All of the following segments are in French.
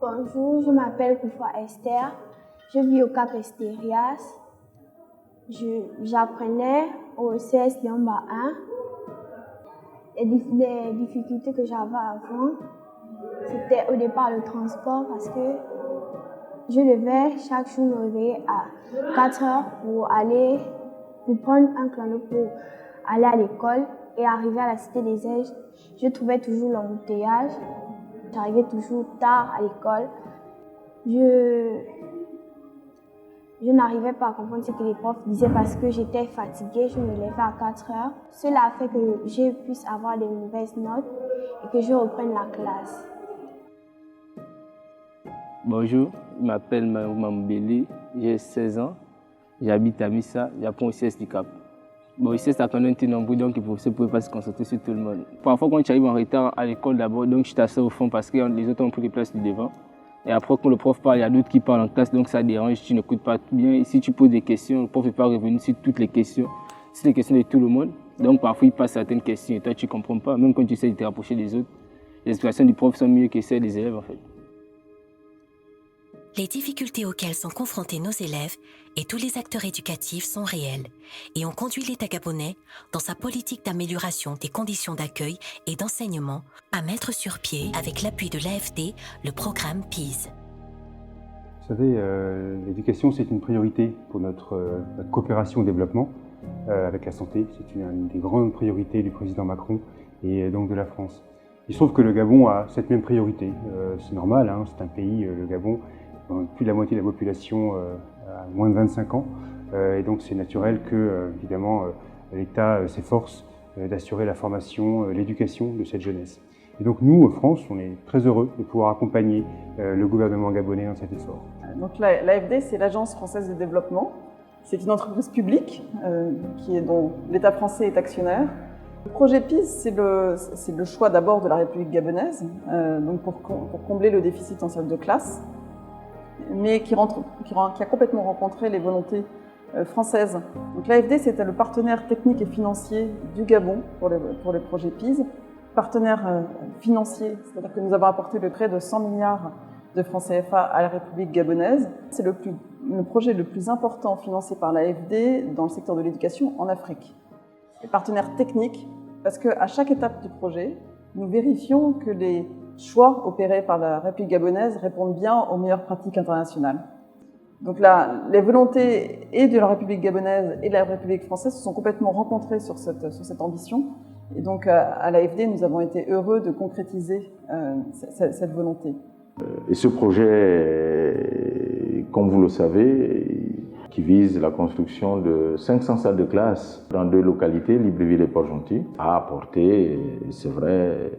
Bonjour, je m'appelle Koufa Esther. Je vis au Cap Esterias. J'apprenais au CS Yamba 1. Les difficultés que j'avais avant, c'était au départ le transport parce que je devais chaque jour me réveiller à 4 heures pour prendre un clando pour aller à l'école et arriver à la Cité des Eiges. Je trouvais toujours l'embouteillage. J'arrivais toujours tard à l'école. Je n'arrivais pas à comprendre ce que les profs disaient parce que j'étais fatiguée, je me levais à 4 heures. Cela a fait que je puisse avoir de mauvaises notes et que je reprenne la classe. Bonjour, je m'appelle Mambéli, j'ai 16 ans, j'habite à Missa, j'apprends au CS du Cap. Ici, ça connaît un petit nombre, donc il ne pouvait pas se concentrer sur tout le monde. Parfois, quand tu arrives en retard à l'école d'abord, donc je t'assois au fond parce que les autres ont pris les places du devant. Et après, quand le prof parle, il y a d'autres qui parlent en classe, donc ça dérange, tu n'écoutes pas bien. Et si tu poses des questions, le prof n'est pas revenu sur toutes les questions. C'est les questions de tout le monde. Donc parfois, il passe certaines questions et toi, tu ne comprends pas. Même quand tu essaies de te rapprocher des autres, les explications du prof sont mieux que celles des élèves en fait. Les difficultés auxquelles sont confrontés nos élèves et tous les acteurs éducatifs sont réelles et ont conduit l'État gabonais, dans sa politique d'amélioration des conditions d'accueil et d'enseignement, à mettre sur pied, avec l'appui de l'AFD, le programme PEASE. Vous savez, l'éducation, c'est une priorité pour notre coopération au développement avec la santé. C'est une des grandes priorités du président Macron et donc de la France. Il se trouve que le Gabon a cette même priorité. C'est normal, hein, c'est un pays, le Gabon, plus de la moitié de la population a moins de 25 ans. Et donc c'est naturel que, évidemment, l'État s'efforce d'assurer la formation, l'éducation de cette jeunesse. Et donc nous, en France, on est très heureux de pouvoir accompagner le gouvernement gabonais dans cet effort. Donc l'AFD, c'est l'Agence française de développement. C'est une entreprise publique dont l'État français est actionnaire. Le projet PEASE, c'est le choix d'abord de la République gabonaise, donc pour combler le déficit en salle de classe, mais qui a complètement rencontré les volontés françaises. Donc l'AFD, c'était le partenaire technique et financier du Gabon pour le projet PEASE. Partenaire financier, c'est-à-dire que nous avons apporté près de 100 milliards de francs CFA à la République gabonaise. C'est le projet le plus important financé par l'AFD dans le secteur de l'éducation en Afrique. Et partenaire technique, parce qu'à chaque étape du projet, nous vérifions que les choix opérés par la République gabonaise répondent bien aux meilleures pratiques internationales. Donc là, les volontés et de la République gabonaise et de la République française se sont complètement rencontrées sur cette ambition. Et donc à l'AFD, nous avons été heureux de concrétiser cette volonté. Et ce projet, comme vous le savez, qui vise la construction de 500 salles de classe dans 2 localités, Libreville et Port-Gentil, a apporté, c'est vrai,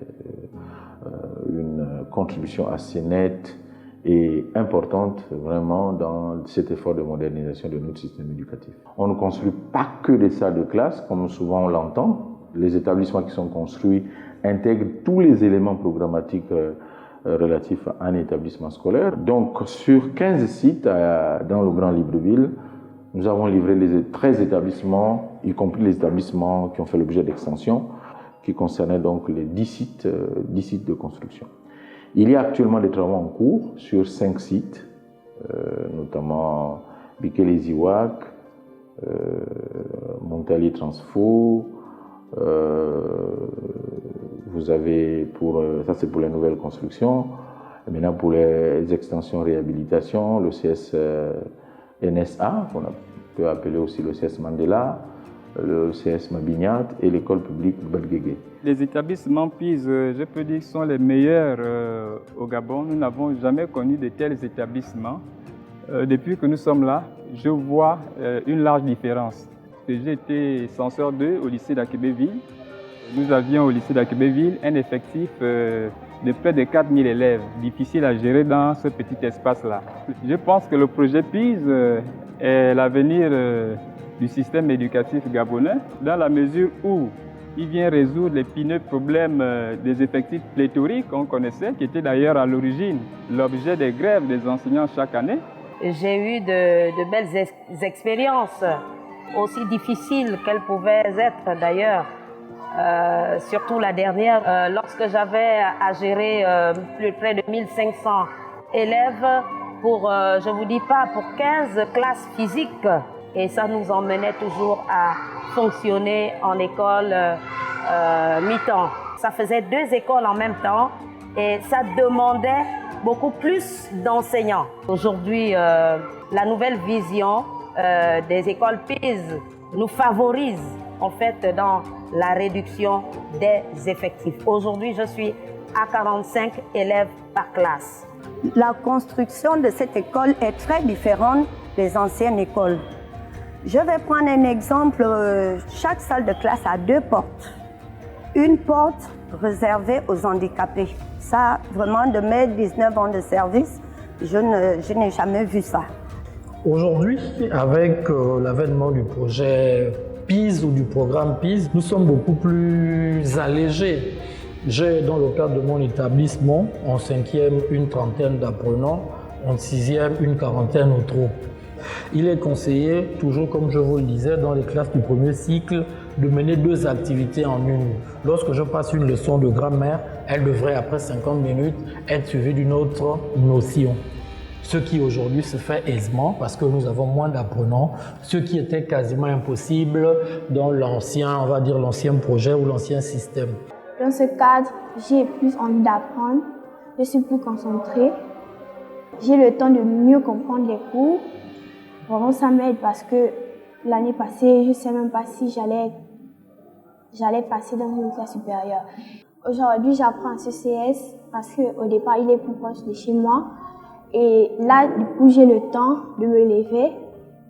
une contribution assez nette et importante vraiment dans cet effort de modernisation de notre système éducatif. On ne construit pas que des salles de classe, comme souvent on l'entend. Les établissements qui sont construits intègrent tous les éléments programmatiques relatifs à un établissement scolaire. Donc sur 15 sites dans le Grand Libreville, nous avons livré les 13 établissements, y compris les établissements qui ont fait l'objet d'extension, qui concernaient donc les 10 sites de construction. Il y a actuellement des travaux en cours sur 5 sites, notamment Bikele-Ziwak, Montalier Transfo. Vous avez ça c'est pour les nouvelles constructions. Et maintenant pour les extensions réhabilitation, le CS NSA, qu'on peut appeler aussi le CS Mandela, le CS Mabignat et l'école publique Belguégué. Les établissements PEASE, je peux dire, sont les meilleurs au Gabon. Nous n'avons jamais connu de tels établissements. Depuis que nous sommes là, je vois une large différence. J'ai été censeur 2 au lycée d'Akébéville. Nous avions au lycée d'Akébéville un effectif de près de 4000 élèves, difficile à gérer dans ce petit espace-là. Je pense que le projet PEASE est l'avenir du système éducatif gabonais, dans la mesure où il vient résoudre l'épineux problème des effectifs pléthoriques qu'on connaissait, qui étaient d'ailleurs à l'origine l'objet des grèves des enseignants chaque année. J'ai eu de belles expériences, aussi difficiles qu'elles pouvaient être d'ailleurs. Surtout la dernière, lorsque j'avais à gérer près de 1500 élèves pour, je vous dis pas, pour 15 classes physiques. Et ça nous emmenait toujours à fonctionner en école mi-temps. Ça faisait 2 écoles en même temps et ça demandait beaucoup plus d'enseignants. Aujourd'hui, la nouvelle vision des écoles PIS nous favorise en fait dans la réduction des effectifs. Aujourd'hui, je suis à 45 élèves par classe. La construction de cette école est très différente des anciennes écoles. Je vais prendre un exemple. Chaque salle de classe a 2 portes. Une porte réservée aux handicapés. Ça, vraiment, de mes 19 ans de service, je n'ai jamais vu ça. Aujourd'hui, avec l'avènement du projet PIS ou du programme PIS, nous sommes beaucoup plus allégés. J'ai, dans le cadre de mon établissement, en 5e, une trentaine d'apprenants, en 6e, une quarantaine au trop. Il est conseillé, toujours comme je vous le disais, dans les classes du premier cycle, de mener 2 activités en une. Lorsque je passe une leçon de grammaire, elle devrait, après 50 minutes, être suivie d'une autre notion. Ce qui aujourd'hui se fait aisément parce que nous avons moins d'apprenants, ce qui était quasiment impossible dans l'ancien, on va dire l'ancien projet ou l'ancien système. Dans ce cadre, j'ai plus envie d'apprendre, je suis plus concentrée, j'ai le temps de mieux comprendre les cours. Vraiment, ça m'aide parce que l'année passée, je ne sais même pas si j'allais passer dans une classe supérieure. Aujourd'hui, j'apprends à CCS parce qu'au départ, il est plus proche de chez moi. Et là, du coup, j'ai le temps de me lever,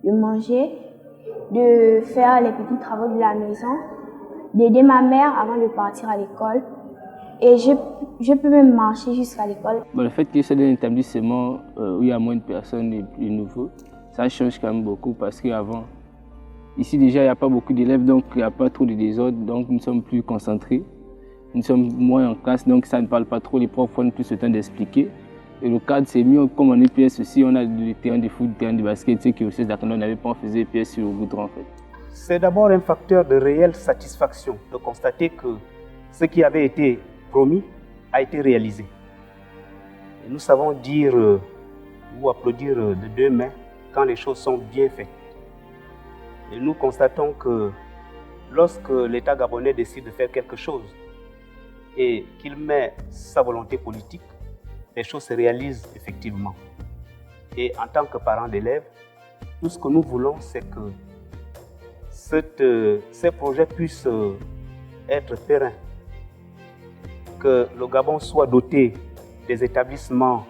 de manger, de faire les petits travaux de la maison, d'aider ma mère avant de partir à l'école. Et je peux même marcher jusqu'à l'école. Le fait que c'est un établissement où il y a moins de personnes et plus nouveau, ça change quand même beaucoup parce qu'avant, ici déjà, il n'y a pas beaucoup d'élèves, donc il n'y a pas trop de désordre, donc nous sommes plus concentrés. Nous sommes moins en classe, donc ça ne parle pas trop, les profs prennent plus le temps d'expliquer. Et le cadre, c'est mieux, comme en EPS aussi, on a des terrains de foot, des terrains de basket, qui aussi, on n'avait pas, on faisait EPS sur le goudron en fait. C'est d'abord un facteur de réelle satisfaction de constater que ce qui avait été promis a été réalisé. Et nous savons dire ou applaudir de 2 mains quand les choses sont bien faites. Et nous constatons que lorsque l'État gabonais décide de faire quelque chose et qu'il met sa volonté politique, les choses se réalisent effectivement. Et en tant que parents d'élèves, tout ce que nous voulons, c'est que ces projets puissent être pérennes, que le Gabon soit doté des établissements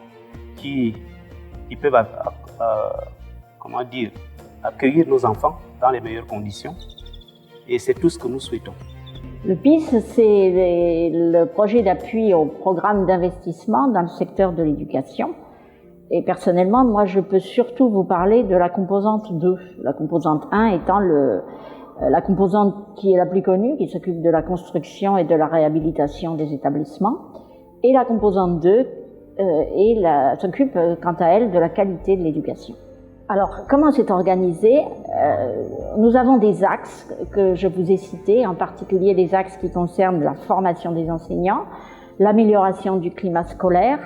qui peuvent accueillir nos enfants dans les meilleures conditions. Et c'est tout ce que nous souhaitons. Le PIS, c'est le projet d'appui au programme d'investissement dans le secteur de l'éducation. Et personnellement, moi, je peux surtout vous parler de la composante 2. La composante 1 étant la composante qui est la plus connue, qui s'occupe de la construction et de la réhabilitation des établissements. Et la composante 2 s'occupe, quant à elle, de la qualité de l'éducation. Alors, comment c'est organisé? Nous avons des axes que je vous ai cités, en particulier les axes qui concernent la formation des enseignants, l'amélioration du climat scolaire.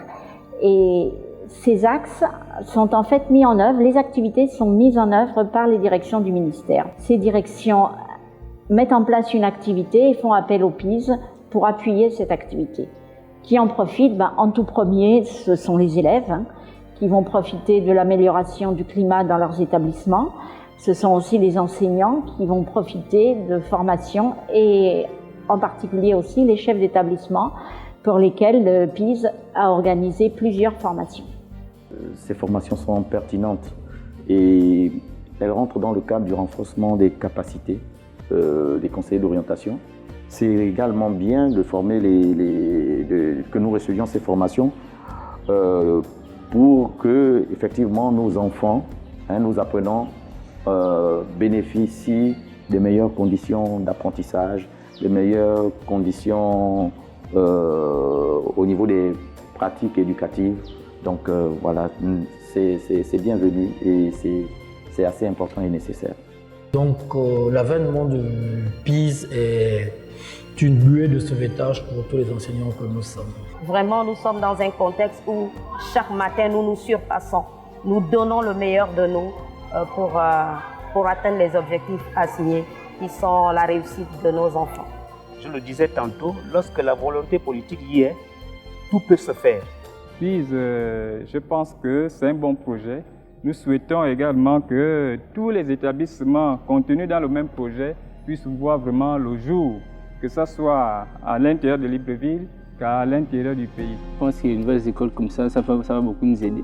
Et ces axes sont en fait mis en œuvre, les activités sont mises en œuvre par les directions du ministère. Ces directions mettent en place une activité et font appel au PIS pour appuyer cette activité. Qui en profitent? En tout premier, ce sont les élèves, qui vont profiter de l'amélioration du climat dans leurs établissements. Ce sont aussi les enseignants qui vont profiter de formations et en particulier aussi les chefs d'établissement pour lesquels le PIS a organisé plusieurs formations. Ces formations sont pertinentes et elles rentrent dans le cadre du renforcement des capacités des conseillers d'orientation. C'est également bien de former que nous recevions ces formations pour que, effectivement, nos enfants, nos apprenants, bénéficient des meilleures conditions d'apprentissage, des meilleures conditions au niveau des pratiques éducatives. Donc voilà, c'est bienvenu et c'est assez important et nécessaire. Donc l'avènement de PIS est une buée de sauvetage pour tous les enseignants que nous sommes. Vraiment, nous sommes dans un contexte où chaque matin, nous nous surpassons. Nous donnons le meilleur de nous pour atteindre les objectifs assignés, qui sont la réussite de nos enfants. Je le disais tantôt, lorsque la volonté politique y est, tout peut se faire. PIS, je pense que c'est un bon projet. Nous souhaitons également que tous les établissements contenus dans le même projet puissent voir vraiment le jour, que ce soit à l'intérieur de Libreville qu'à l'intérieur du pays. Je pense qu'il y a une nouvelle école comme ça va beaucoup nous aider.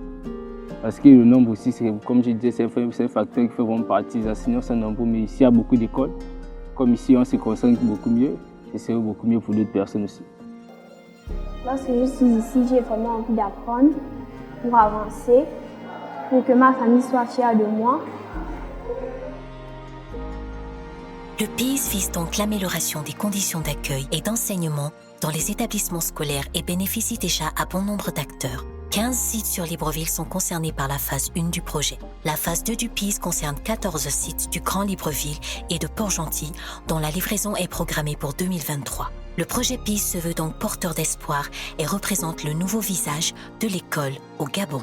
Parce que le nombre aussi, comme je disais, c'est un facteur qui fait vraiment partie. Les enseignants sont nombreux, mais ici, il y a beaucoup d'écoles. Comme ici, on se concentre beaucoup mieux, et c'est beaucoup mieux pour d'autres personnes aussi. Lorsque je suis ici, j'ai vraiment envie d'apprendre pour avancer, pour que ma famille soit fière de moi. Le PIS vise donc l'amélioration des conditions d'accueil et d'enseignement dans les établissements scolaires et bénéficie déjà à bon nombre d'acteurs. 15 sites sur Libreville sont concernés par la phase 1 du projet. La phase 2 du PIS concerne 14 sites du Grand Libreville et de Port-Gentil, dont la livraison est programmée pour 2023. Le projet PIS se veut donc porteur d'espoir et représente le nouveau visage de l'école au Gabon.